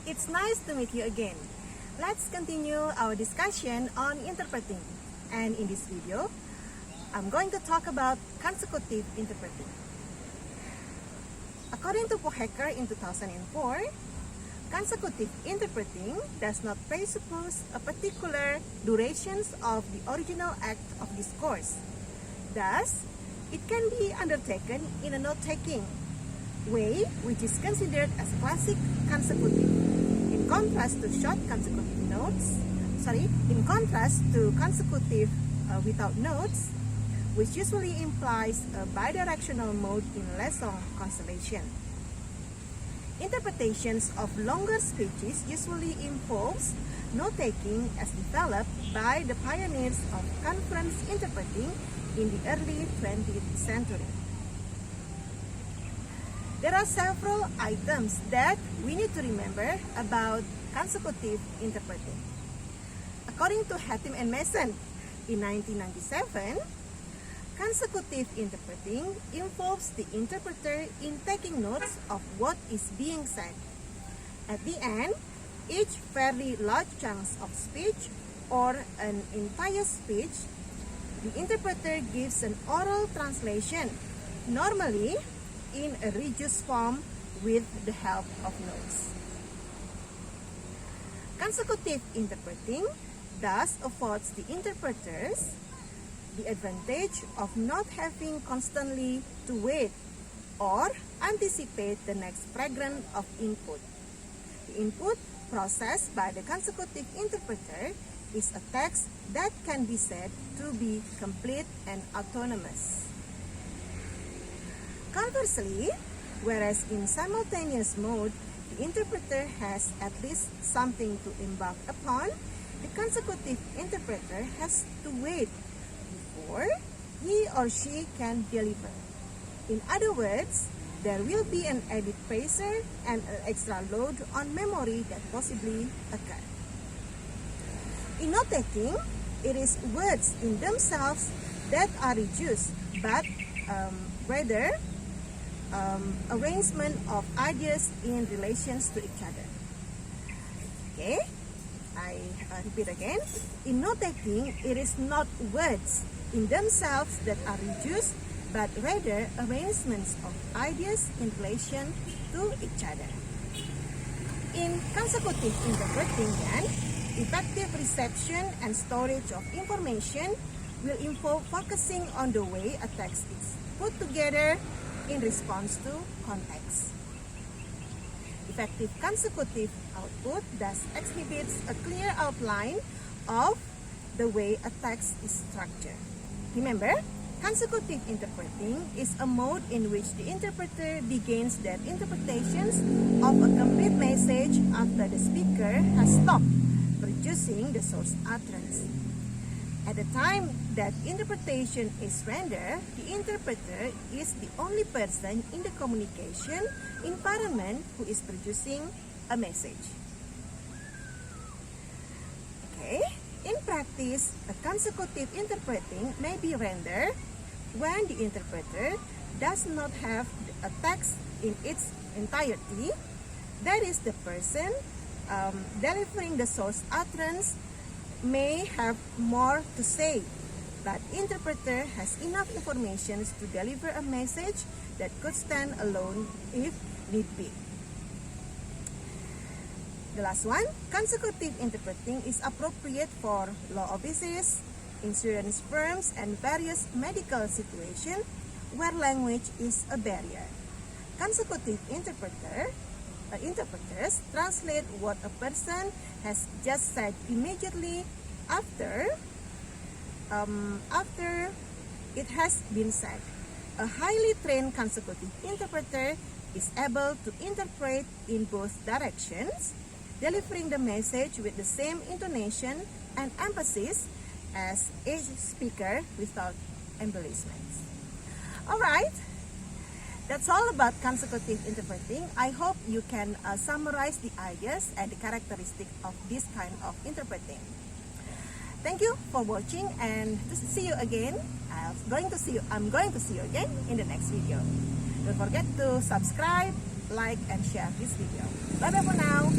It's nice to meet you again. Let's continue our discussion on interpreting. And in this video, I'm going to talk about consecutive interpreting. According to Pohecker in 2004, consecutive interpreting does not presuppose a particular durations of the original act of discourse. Thus, it can be undertaken in a note-taking way, which is considered as classic consecutive. In contrast to short consecutive notes, in contrast to consecutive without notes, which usually implies a bidirectional mode in lesson constellation. Interpretations of longer speeches usually involves note-taking as developed by the pioneers of conference interpreting in the early 20th century. There are several items that we need to remember about consecutive interpreting. According to Hatim and Mason in 1997, consecutive interpreting involves the interpreter in taking notes of what is being said. At the end, each fairly large chunks of speech or an entire speech, the interpreter gives an oral translation, normally in a reduced form with the help of notes. Consecutive interpreting thus affords the interpreters the advantage of not having constantly to wait or anticipate the next fragment of input. The input processed by the consecutive interpreter is a text that can be said to be complete and autonomous. Conversely, whereas in simultaneous mode, the interpreter has at least something to embark upon, the consecutive interpreter has to wait before he or she can deliver. In other words, there will be an added pressure and an extra load on memory that possibly occur. In note-taking, it is words in themselves that are reduced, but rather arrangement of ideas in relations to each other. Okay, I repeat again. In note-taking, it is not words in themselves that are reduced, but rather arrangements of ideas in relation to each other. In consecutive interpreting, then, effective reception and storage of information will involve focusing on the way a text is put together in response to context. Effective consecutive output thus exhibits a clear outline of the way a text is structured. Remember, consecutive interpreting is a mode in which the interpreter begins their interpretations of a complete message after the speaker has stopped producing the source utterance. At the time that interpretation is rendered, the interpreter is the only person in the communication environment who is producing a message. Okay, in practice, a consecutive interpreting may be rendered when the interpreter does not have a text in its entirety. That is, the person delivering the source utterance may have more to say, but interpreter has enough information to deliver a message that could stand alone if need be. The last one, consecutive interpreting is appropriate for law offices, insurance firms, and various medical situations where language is a barrier. Consecutive interpreters translate what a person has just said immediately after it has been said. A highly trained consecutive interpreter is able to interpret in both directions, delivering the message with the same intonation and emphasis as each speaker without embellishments. Alright, that's all about consecutive interpreting. I hope you can summarize the ideas and the characteristics of this kind of interpreting. Thank you for watching, and to see you again. I'm going to see you again in the next video. Don't forget to subscribe, like, and share this video. Bye bye for now.